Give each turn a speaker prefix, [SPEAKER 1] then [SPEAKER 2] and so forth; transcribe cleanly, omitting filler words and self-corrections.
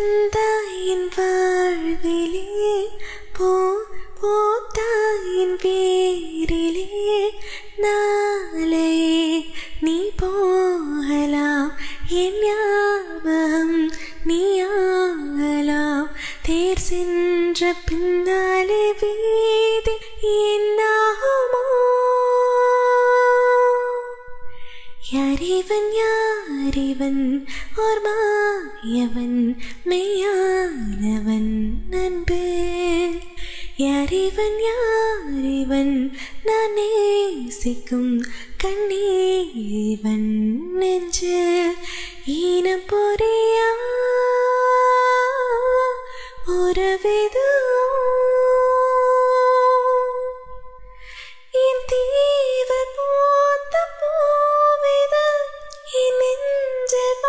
[SPEAKER 1] வந்தாயின் வாழ்விலே போத்தாயின் பேரிலே நாளை நீ போகலாம் என் ஞாபகம் நீயாகலாம் தேர் சென்ற பின்னாலே வீதி என்னாகுமோ யாரிவன் ஓர் மாயவன் மெய்யானவன் அன்பு யாரிவன் நான் நேசிக்கும் கண்ணீவன் நெஞ்சு